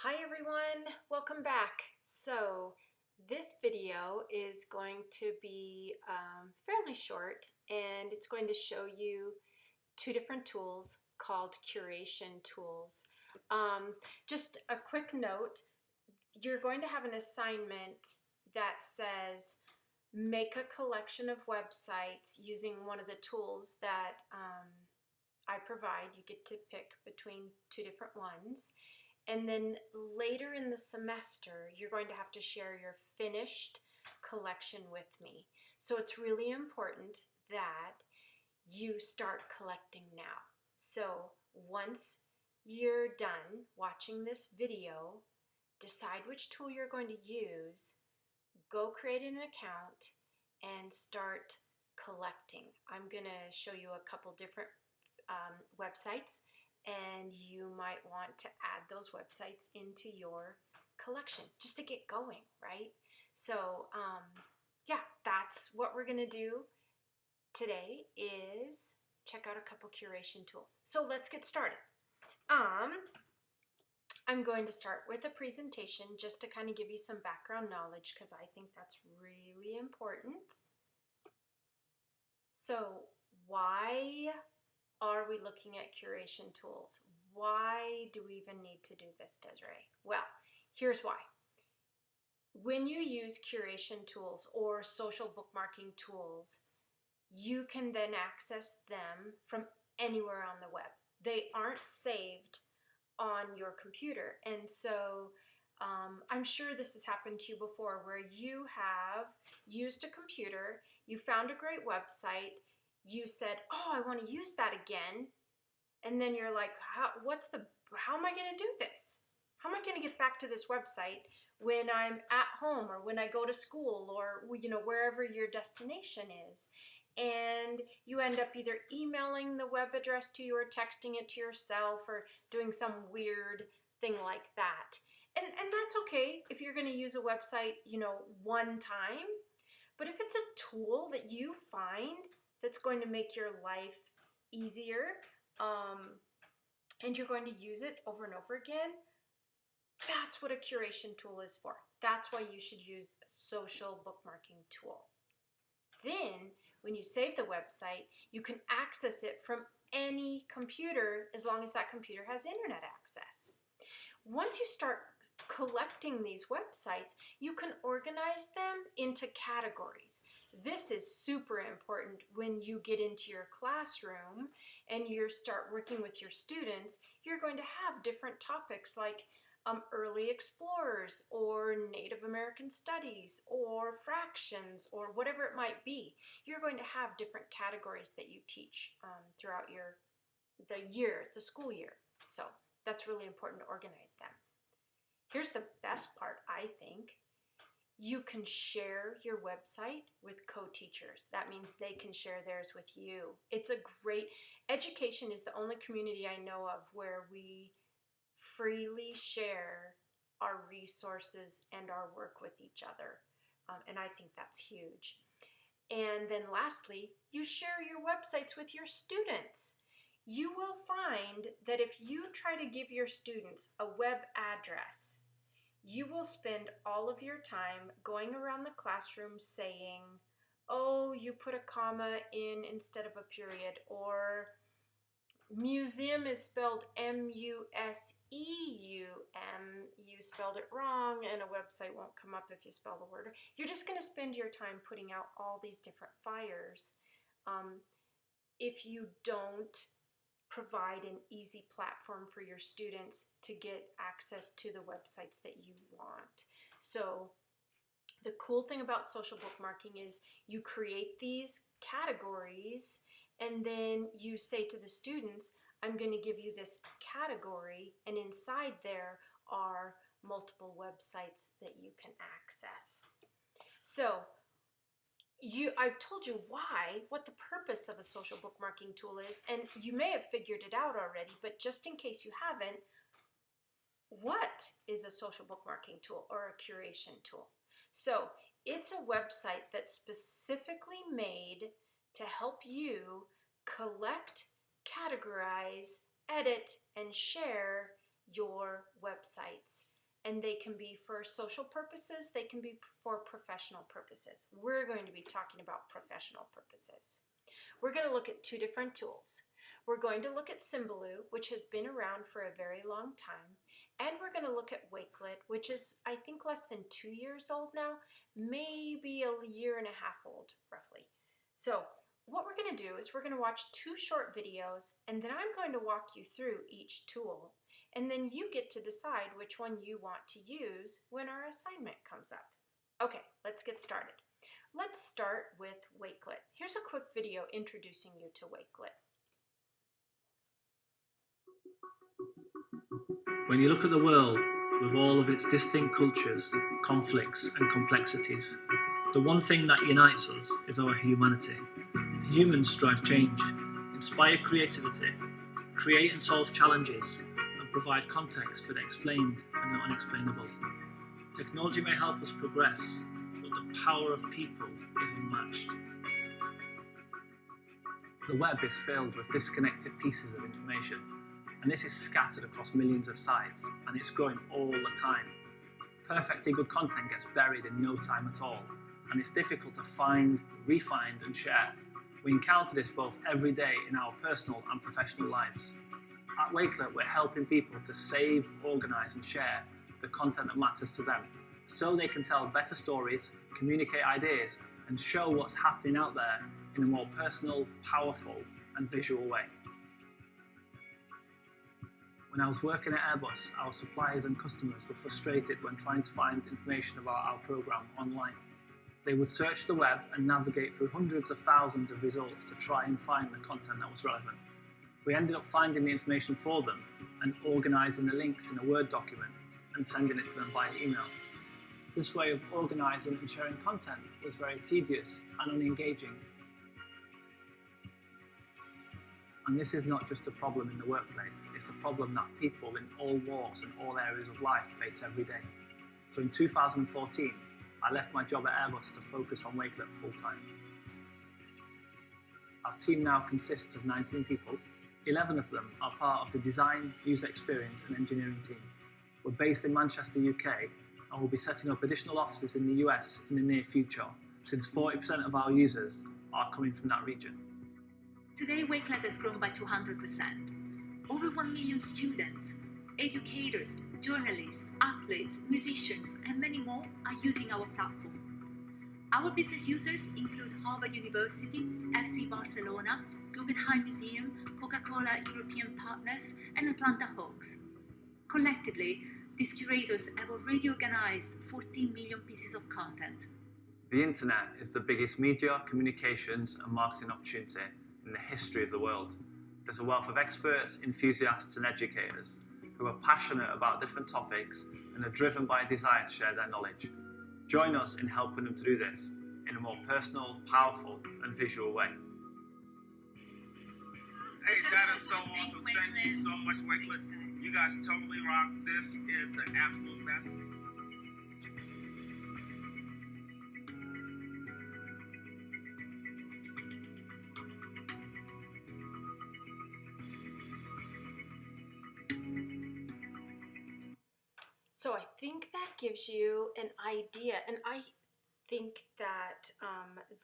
Hi everyone, welcome back. So this video is going to be fairly short, and it's going to show you two different tools called curation tools. Just a quick note, you're going to have an assignment that says make a collection of websites using one of the tools that I provide. You get to pick between two different ones. And then later in the semester, you're going to have to share your finished collection with me. So it's really important that you start collecting now. So once you're done watching this video, decide which tool you're going to use, go create an account, and start collecting. I'm going to show you a couple different websites, and you might want to add those websites into your collection just to get going, right? So yeah, that's what we're gonna do today, is check out a couple curation tools. So let's get started. I'm going to start with a presentation just to kind of give you some background knowledge, because I think that's really important. So why are we looking at curation tools? Why do we even need to do this, Desiree? Well, here's why. When you use curation tools or social bookmarking tools, you can then access them from anywhere on the web. They aren't saved on your computer. And so I'm sure this has happened to you before, where you have used a computer, you found a great website, you said, oh, I want to use that again. And then you're like, how am I going to do this? How am I going to get back to this website when I'm at home, or when I go to school, or wherever your destination is? And you end up either emailing the web address to you, or texting it to yourself, or doing some weird thing like that. And that's okay if you're going to use a website, one time. But if it's a tool that you find that's going to make your life easier, and you're going to use it over and over again, that's what a curation tool is for. That's why you should use a social bookmarking tool. Then, when you save the website, you can access it from any computer, as long as that computer has internet access. Once you start collecting these websites, you can organize them into categories. This is super important when you get into your classroom and you start working with your students. You're going to have different topics like early explorers, or Native American studies, or fractions, or whatever it might be. You're going to have different categories that you teach throughout the school year. So that's really important to organize them. Here's the best part, I think. You can share your website with co-teachers. That means they can share theirs with you. It's a great, education is the only community I know of where we freely share our resources and our work with each other. And I think that's huge. And then lastly, you share your websites with your students. You will find that if you try to give your students a web address, you will spend all of your time going around the classroom saying, oh, you put a comma in instead of a period, or museum is spelled M-U-S-E-U-M. You spelled it wrong, and a website won't come up if you spell the word. You're just going to spend your time putting out all these different fires if you don't provide an easy platform for your students to get access to the websites that you want. So the cool thing about social bookmarking is you create these categories, and then you say to the students, I'm going to give you this category, and inside there are multiple websites that you can access. So I've told you what the purpose of a social bookmarking tool is, and you may have figured it out already, but just in case you haven't, what is a social bookmarking tool or a curation tool? So it's a website that's specifically made to help you collect, categorize, edit, and share your websites. and they can be for social purposes, they can be for professional purposes. We're going to be talking about professional purposes. We're going to look at two different tools. We're going to look at Symbaloo, which has been around for a very long time, and we're going to look at Wakelet, which is, I think, less than 2 years old now, maybe a year and a half old, roughly. So what we're going to do is we're going to watch 2 short videos, and then I'm going to walk you through each tool, and then you get to decide which one you want to use when our assignment comes up. Okay, let's get started. Let's start with Wakelet. Here's a quick video introducing you to Wakelet. When you look at the world with all of its distinct cultures, conflicts and complexities, the one thing that unites us is our humanity. Humans strive change, inspire creativity, create and solve challenges, and provide context for the explained and the unexplainable. Technology may help us progress, but the power of people is unmatched. The web is filled with disconnected pieces of information, and this is scattered across millions of sites, and it's growing all the time. Perfectly good content gets buried in no time at all, and it's difficult to find, re-find and share. We encounter this both every day in our personal and professional lives. At Wakelet, we're helping people to save, organise and share the content that matters to them, so they can tell better stories, communicate ideas and show what's happening out there in a more personal, powerful and visual way. When I was working at Airbus, our suppliers and customers were frustrated when trying to find information about our programme online. They would search the web and navigate through hundreds of thousands of results to try and find the content that was relevant. We ended up finding the information for them and organising the links in a Word document and sending it to them via email. This way of organising and sharing content was very tedious and unengaging. And this is not just a problem in the workplace, it's a problem that people in all walks and all areas of life face every day. So in 2014, I left my job at Airbus to focus on Wakelet full-time. Our team now consists of 19 people. 11 of them are part of the design, user experience and engineering team. We're based in Manchester, UK, and we'll be setting up additional offices in the US in the near future, since 40% of our users are coming from that region. Today, Wakelet has grown by 200%. Over 1 million students, educators, journalists, athletes, musicians, and many more are using our platform. Our business users include Harvard University, FC Barcelona, Guggenheim Museum, Coca-Cola European Partners, and Atlanta Hawks. Collectively, these curators have already organized 14 million pieces of content. The internet is the biggest media, communications and marketing opportunity in the history of the world. There's a wealth of experts, enthusiasts and educators who are passionate about different topics and are driven by a desire to share their knowledge. Join us in helping them to do this in a more personal, powerful and visual way. Hey, that is so awesome. Thank you so much, Wakelet. You guys totally rock. This is the absolute best. So I think that gives you an idea, and I think that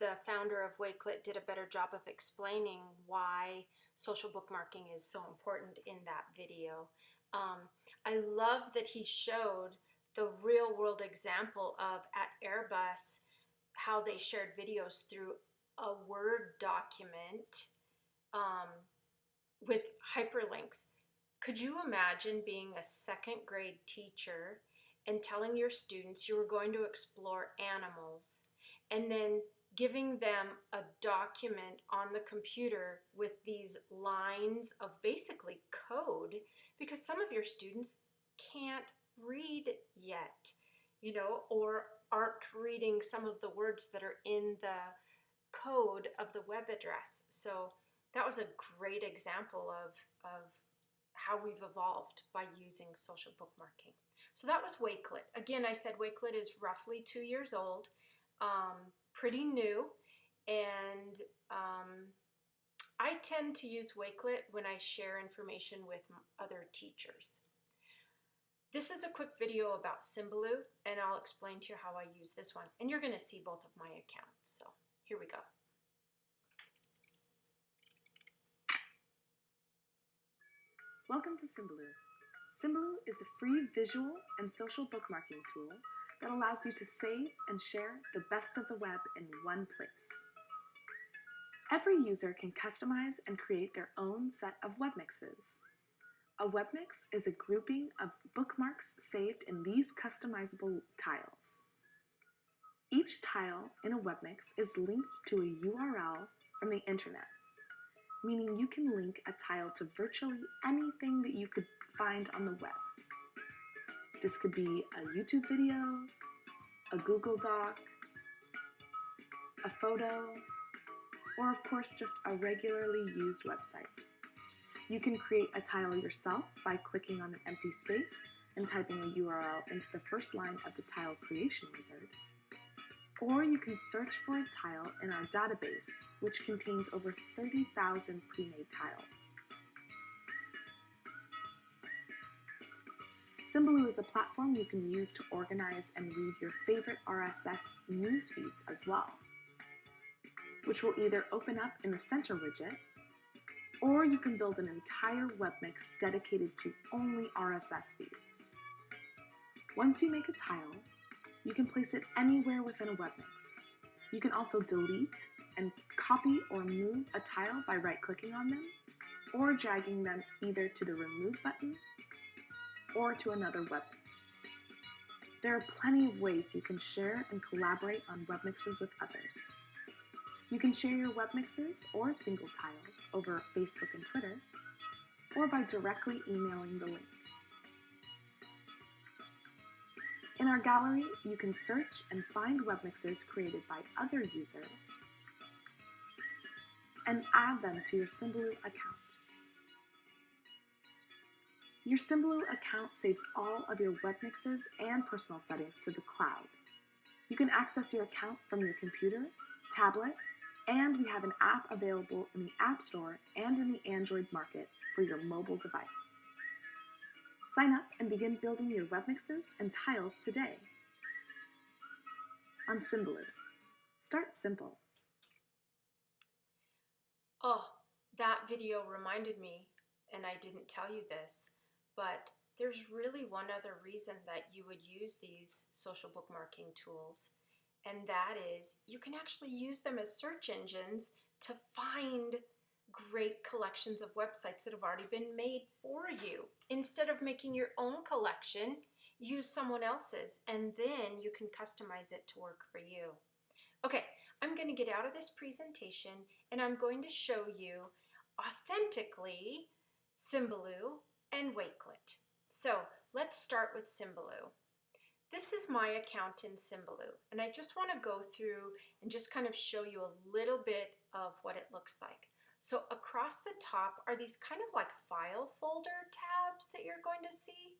the founder of Wakelet did a better job of explaining why social bookmarking is so important in that video. I love that he showed the real world example of at Airbus how they shared videos through a Word document with hyperlinks. Could you imagine being a second grade teacher and telling your students you were going to explore animals and then giving them a document on the computer with these lines of basically code, because some of your students can't read yet, you know, or aren't reading some of the words that are in the code of the web address. So that was a great example of how we've evolved by using social bookmarking. So that was Wakelet. Again, I said Wakelet is roughly 2 years old, pretty new, and I tend to use Wakelet when I share information with other teachers. This is a quick video about Symbaloo, and I'll explain to you how I use this one. And you're going to see both of my accounts. So here we go. Welcome to Symbaloo. Symbaloo is a free visual and social bookmarking tool that allows you to save and share the best of the web in one place. Every user can customize and create their own set of web mixes. A web mix is a grouping of bookmarks saved in these customizable tiles. Each tile in a web mix is linked to a URL from the internet, meaning you can link a tile to virtually anything that you could find on the web. This could be a YouTube video, a Google Doc, a photo, or of course just a regularly used website. You can create a tile yourself by clicking on an empty space and typing a URL into the first line of the tile creation wizard. Or you can search for a tile in our database, which contains over 30,000 pre-made tiles. Symbaloo is a platform you can use to organize and read your favorite RSS news feeds as well, which will either open up in the center widget, or you can build an entire web mix dedicated to only RSS feeds. Once you make a tile, you can place it anywhere within a web mix. You can also delete and copy or move a tile by right-clicking on them, or dragging them either to the Remove button or to another web mix. There are plenty of ways you can share and collaborate on web mixes with others. You can share your web mixes or single tiles over Facebook and Twitter, or by directly emailing the link. In our gallery, you can search and find web mixes created by other users and add them to your Symbaloo account. Your Symbaloo account saves all of your web mixes and personal settings to the cloud. You can access your account from your computer, tablet, and we have an app available in the App Store and in the Android market for your mobile device. Sign up and begin building your web mixes and tiles today. On Symbaloo. Start simple. Oh, that video reminded me, and I didn't tell you this, but there's really one other reason that you would use these social bookmarking tools. And that is, you can actually use them as search engines to find great collections of websites that have already been made for you. Instead of making your own collection, use someone else's, and then you can customize it to work for you. Okay, I'm going to get out of this presentation, and I'm going to show you authentically Symbaloo and Wakelet. So let's start with Symbaloo. This is my account in Symbaloo, and I just want to go through and just kind of show you a little bit of what it looks like. So across the top are these kind of like file folder tabs that you're going to see.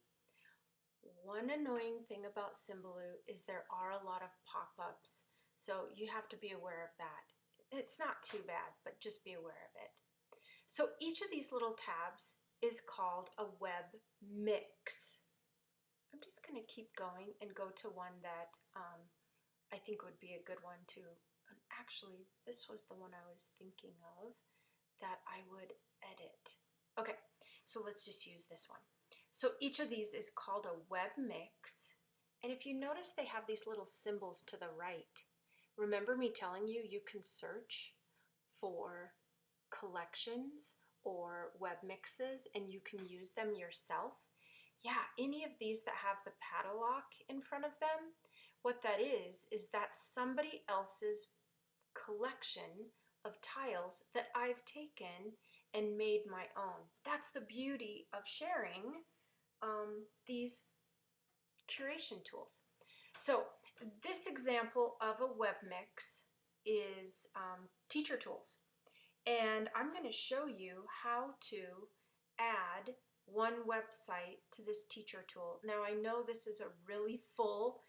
One annoying thing about Symbaloo is there are a lot of pop-ups, so you have to be aware of that. It's not too bad, but just be aware of it. So each of these little tabs is called a web mix. I'm just going to keep going and go to one that I think would be a good one to, actually, this was the one I was thinking of that I would edit. Okay, so let's just use this one. So each of these is called a web mix, and if you notice they have these little symbols to the right. Remember me telling you you can search for collections or web mixes and you can use them yourself? Yeah, any of these that have the padlock in front of them, what that is that's somebody else's collection of tiles that I've taken and made my own. That's the beauty of sharing these curation tools. So this example of a web mix is teacher tools. And I'm going to show you how to add one website to this teacher tool. Now I know this is a really full,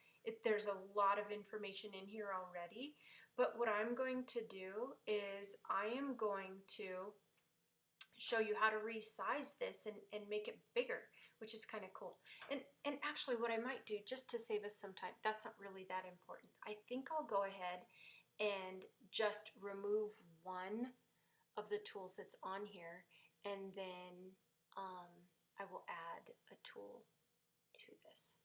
there's a lot of information in here already, but what I'm going to do is I am going to show you how to resize this and make it bigger. which is kind of cool. And actually what I might do, just to save us some time, that's not really that important. I think I'll go ahead and just remove one of the tools that's on here, and then I will add a tool to this.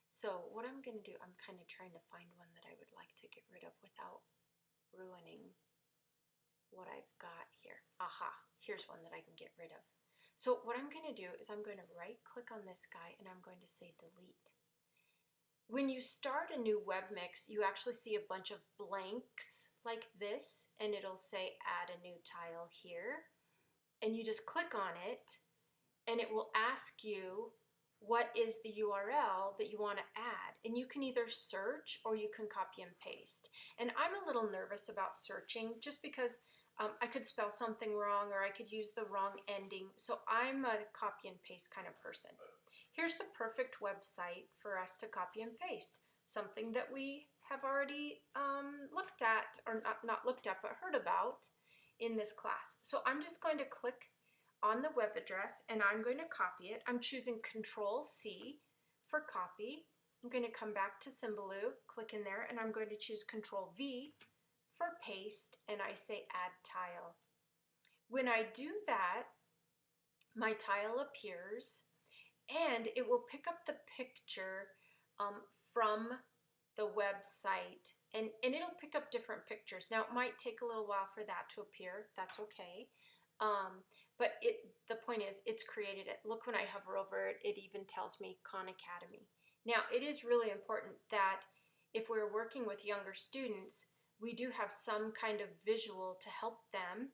So what I'm going to do, I'm kind of trying to find one that I would like to get rid of without ruining what I've got here. Aha, here's one that I can get rid of. So what I'm going to do is I'm going to right click on this guy and I'm going to say delete. When you start a new web mix, you actually see a bunch of blanks like this, and it'll say add a new tile here. And you just click on it, and it will ask you what is the URL that you want to add. And you can either search or you can copy and paste. And I'm a little nervous about searching just because I could spell something wrong or I could use the wrong ending. So I'm a copy and paste kind of person. Here's the perfect website for us to copy and paste, something that we have already looked at, or not looked at, but heard about in this class. So I'm just going to click on the web address and I'm going to copy it. I'm choosing Control-C for copy. I'm going to come back to Symbaloo, click in there, and I'm going to choose Control-V for paste, and I say Add Tile. When I do that, my tile appears, and it will pick up the picture from the website, and it'll pick up different pictures. Now, it might take a little while for that to appear. That's okay. But the point is, it's created it. Look, when I hover over it, it even tells me Khan Academy. Now, it is really important that if we're working with younger students, we do have some kind of visual to help them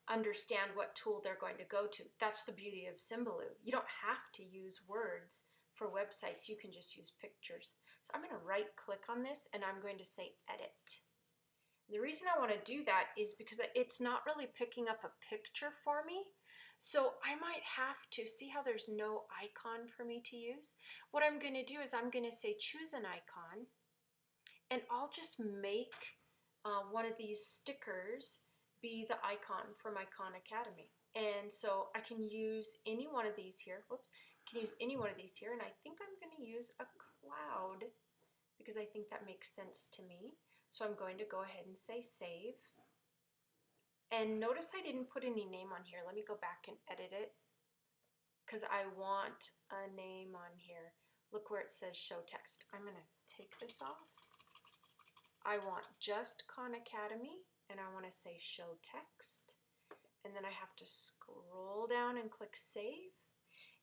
understand what tool they're going to go to. That's the beauty of Symbaloo. You don't have to use words for websites. You can just use pictures. So I'm going to right click on this and I'm going to say edit. The reason I want to do that is because it's not really picking up a picture for me. So I might have to see how there's no icon for me to use. What I'm going to do is I'm going to say choose an icon, and I'll just make one of these stickers be the icon for my Khan Academy. And so I can use any one of these here. Whoops, I can use any one of these here, and I think I'm going to use a cloud because I think that makes sense to me. So I'm going to go ahead and say save. And notice I didn't put any name on here. Let me go back and edit it because I want a name on here. Look where it says show text. I'm going to take this off. I want just Khan Academy, and I want to say show text. And then I have to scroll down and click save.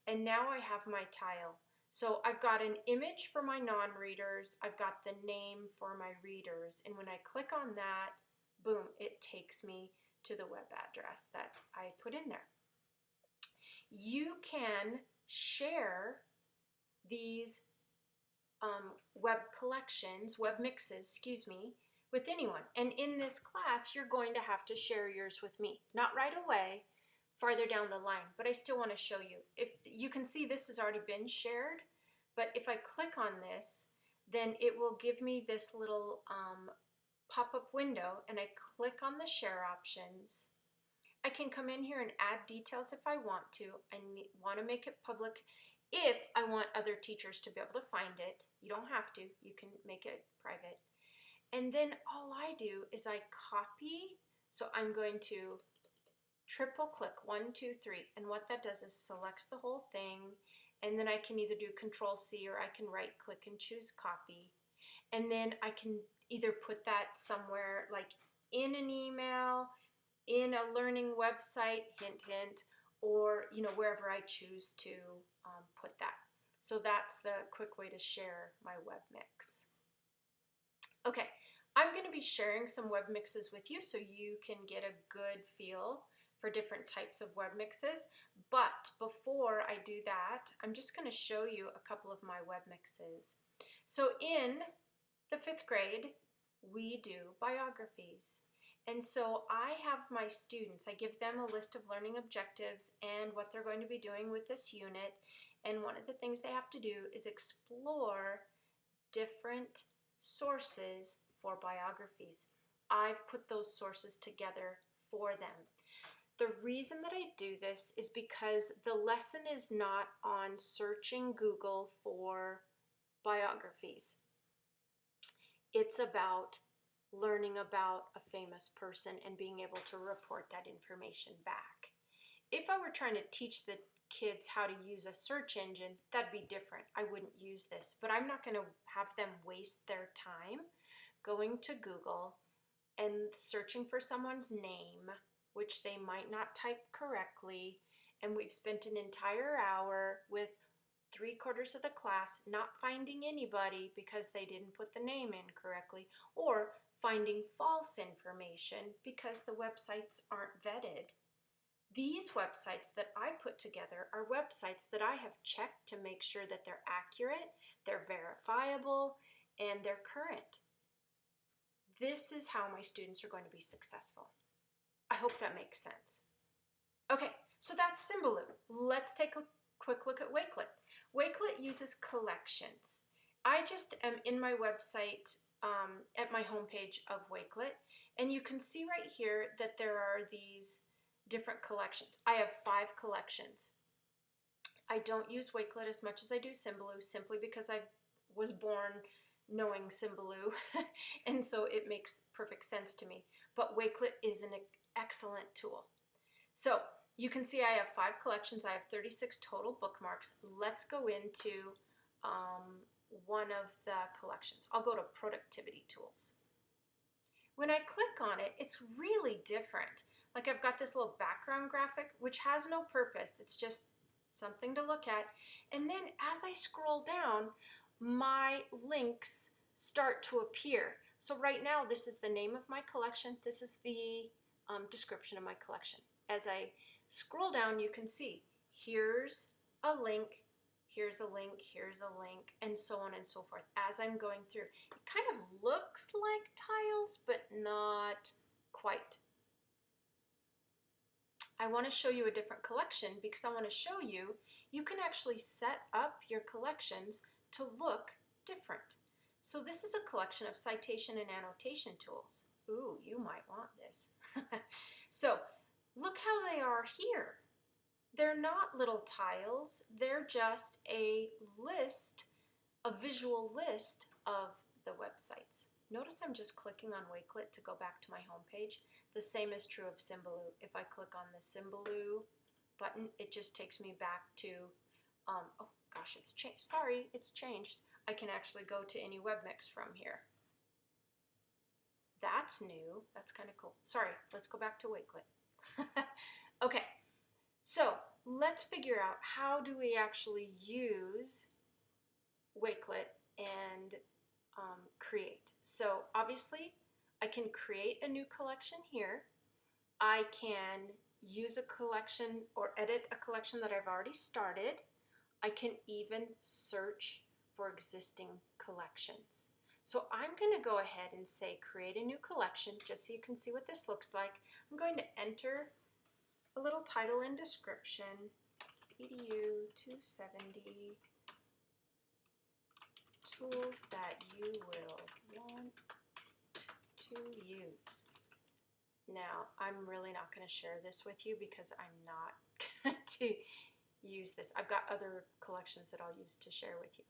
And now I have my tile. So I've got an image for my non-readers. I've got the name for my readers. And when I click on that, boom, it takes me to the web address that I put in there. You can share these web collections, web mixes, excuse me, with anyone. And in this class, you're going to have to share yours with me. Not right away, farther down the line, but I still want to show you. If you can see, this has already been shared, but if I click on this, then it will give me this little pop-up window, and I click on the share options. I can come in here and add details if I want to. I want to make it public if I want other teachers to be able to find it. You don't have to. You can make it private. And then all I do is I copy. So I'm going to triple click 1, 2, 3. And what that does is selects the whole thing. And then I can either do Control-C or I can right click and choose copy. And then I can either put that somewhere like in an email, in a learning website, hint, hint, or wherever I choose to put that. So that's the quick way to share my web mix. Okay, I'm going to be sharing some web mixes with you so you can get a good feel for different types of web mixes. But before I do that, I'm just going to show you a couple of my web mixes. So in the 5th grade, we do biographies. And so I have my students, I give them a list of learning objectives and what they're going to be doing with this unit. And one of the things they have to do is explore different sources for biographies. I've put those sources together for them. The reason that I do this is because the lesson is not on searching Google for biographies. It's about learning about a famous person and being able to report that information back. If I were trying to teach the kids how to use a search engine, that'd be different. I wouldn't use this, but I'm not going to have them waste their time going to Google and searching for someone's name, which they might not type correctly, and we've spent an entire hour with 3/4 of the class not finding anybody because they didn't put the name in correctly, or finding false information because the websites aren't vetted. These websites that I put together are websites that I have checked to make sure that they're accurate, they're verifiable, and they're current. This is how my students are going to be successful. I hope that makes sense. Okay, so that's Symbaloo. Let's take a quick look at Wakelet. Wakelet uses collections. I just am in my website at my homepage of Wakelet, and you can see right here that there are these different collections. I have 5 collections. I don't use Wakelet as much as I do Symbaloo simply because I was born knowing Symbaloo and so it makes perfect sense to me. But Wakelet is an excellent tool. So you can see I have 5 collections. I have 36 total bookmarks. Let's go into one of the collections. I'll go to Productivity Tools. When I click on it, it's really different. Like I've got this little background graphic, which has no purpose. It's just something to look at. And then as I scroll down, my links start to appear. So right now, this is the name of my collection. This is the description of my collection. As I scroll down, you can see here's a link, here's a link, here's a link, and so on and so forth. As I'm going through, it kind of looks like tiles, but not quite. I want to show you a different collection because I want to show you you can actually set up your collections to look different. So this is a collection of citation and annotation tools. Ooh, you might want this. So look how they are here. They're not little tiles. They're just a list, a visual list of the websites. Notice I'm just clicking on Wakelet to go back to my home page. The same is true of Symbaloo. If I click on the Symbaloo button, it just takes me back to, oh gosh, it's changed. Sorry, it's changed. I can actually go to any webmix from here. That's new. That's kind of cool. Sorry, let's go back to Wakelet. Okay, so let's figure out how do we actually use Wakelet and create. So obviously, I can create a new collection here. I can use a collection or edit a collection that I've already started. I can even search for existing collections. So I'm going to go ahead and say create a new collection just so you can see what this looks like. I'm going to enter a little title and description, EDU 270 tools that you will want to use. Now, I'm really not going to share this with you because I'm not going to use this. I've got other collections that I'll use to share with you.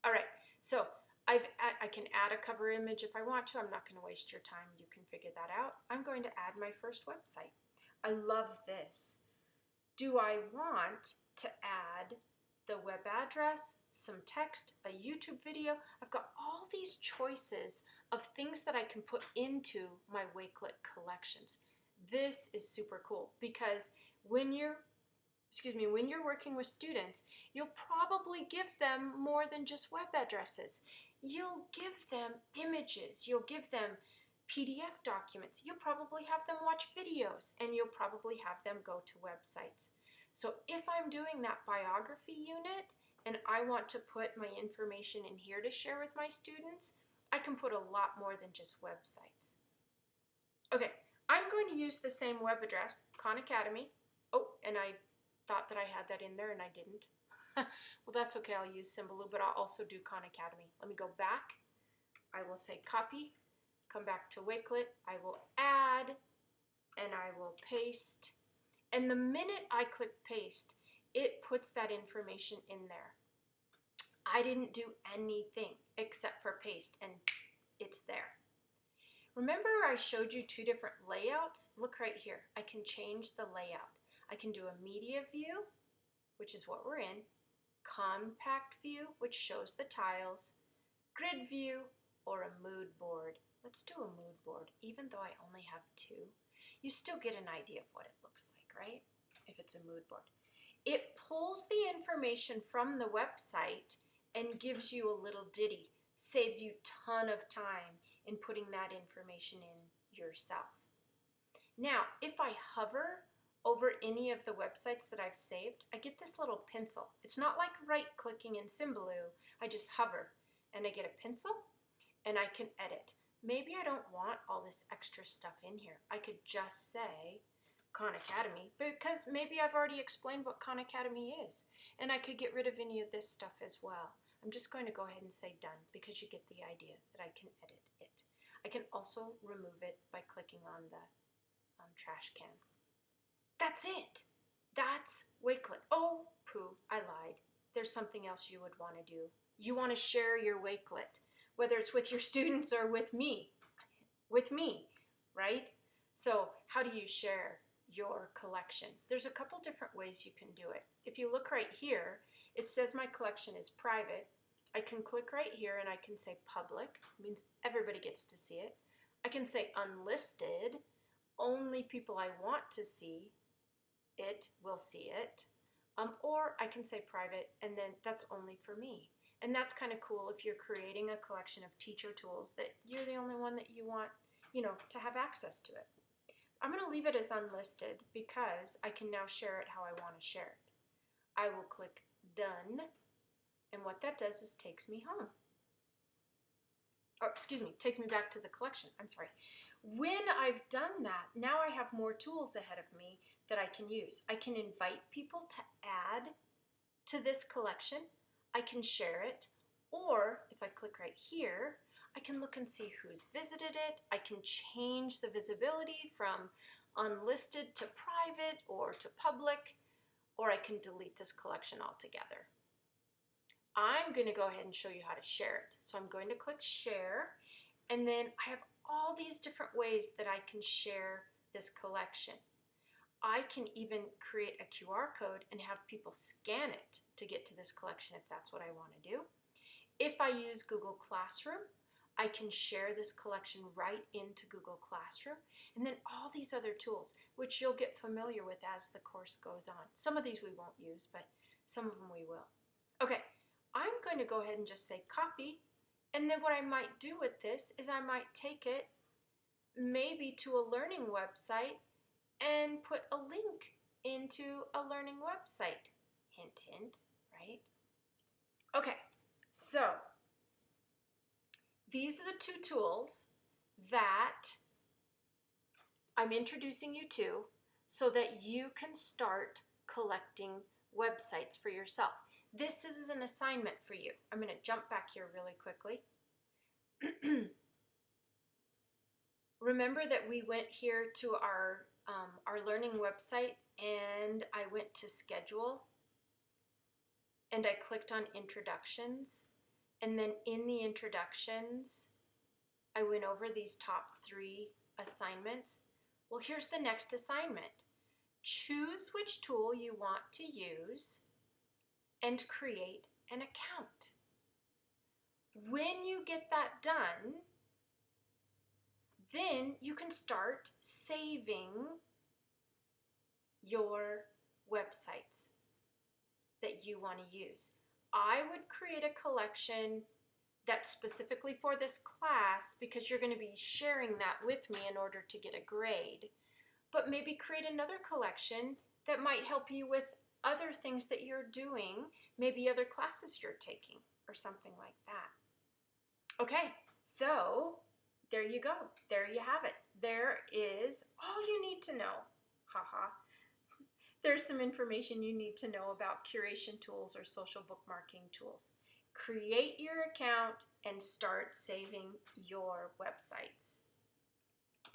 All right, so I can add a cover image if I want to. I'm not going to waste your time. You can figure that out. I'm going to add my first website. I love this. Do I want to add the web address, some text, a YouTube video? I've got all these choices of things that I can put into my Wakelet collections. This is super cool because when you're working with students, you'll probably give them more than just web addresses. You'll give them images, you'll give them PDF documents, you'll probably have them watch videos, and you'll probably have them go to websites. So if I'm doing that biography unit and I want to put my information in here to share with my students, I can put a lot more than just websites. Okay, I'm going to use the same web address, Khan Academy. Oh, and I thought that I had that in there and I didn't. Well, that's okay, I'll use Symbaloo, but I'll also do Khan Academy. Let me go back. I will say copy, come back to Wakelet, I will add, and I will paste And the minute I click paste, it puts that information in there. I didn't do anything except for paste, and it's there. Remember I showed you two different layouts? Look right here. I can change the layout. I can do a media view, which is what we're in, compact view, which shows the tiles, grid view, or a mood board. Let's do a mood board. Even though I only have two, you still get an idea of what it looks like, right? If it's a mood board. It pulls the information from the website and gives you a little ditty. Saves you a ton of time in putting that information in yourself. Now, if I hover over any of the websites that I've saved, I get this little pencil. It's not like right-clicking in Symbaloo. I just hover and I get a pencil and I can edit. Maybe I don't want all this extra stuff in here. I could just say Khan Academy because maybe I've already explained what Khan Academy is, and I could get rid of any of this stuff as well. I'm just going to go ahead and say done because you get the idea that I can edit it. I can also remove it by clicking on the trash can. That's it. That's Wakelet. Oh, pooh, I lied. There's something else you would want to do. You want to share your Wakelet, whether it's with your students or with me, right? So how do you share your collection? There's a couple different ways you can do it. If you look right here, it says my collection is private. I can click right here and I can say public. It means everybody gets to see it. I can say unlisted. Only people I want to see it will see it. Or I can say private, and then that's only for me. And that's kind of cool if you're creating a collection of teacher tools that you're the only one that you want, to have access to it. I'm going to leave it as unlisted because I can now share it how I want to share it. I will click done, and what that does is takes me home. Or excuse me, takes me back to the collection. I'm sorry. When I've done that, now I have more tools ahead of me that I can use. I can invite people to add to this collection. I can share it, or if I click right here, I can look and see who's visited it. I can change the visibility from unlisted to private or to public, or I can delete this collection altogether. I'm going to go ahead and show you how to share it. So I'm going to click share, and then I have all these different ways that I can share this collection. I can even create a QR code and have people scan it to get to this collection if that's what I want to do. If I use Google Classroom, I can share this collection right into Google Classroom, and then all these other tools, which you'll get familiar with as the course goes on. Some of these we won't use, but some of them we will. Okay, I'm going to go ahead and just say copy, and then what I might do with this is I might take it maybe to a learning website and put a link into a learning website. Hint, hint, right? Okay, so these are the two tools that I'm introducing you to so that you can start collecting websites for yourself. This is an assignment for you. I'm going to jump back here really quickly. Remember that we went here to our learning website, and I went to schedule, and I clicked on introductions, and then in the introductions, I went over these top 3 assignments. Well, here's the next assignment. Choose which tool you want to use and create an account. When you get that done, then you can start saving your websites that you want to use. I would create a collection that's specifically for this class because you're going to be sharing that with me in order to get a grade. But maybe create another collection that might help you with other things that you're doing, maybe other classes you're taking or something like that. Okay, so there you go. There you have it. There is all you need to know. Haha. There's some information you need to know about curation tools or social bookmarking tools. Create your account and start saving your websites.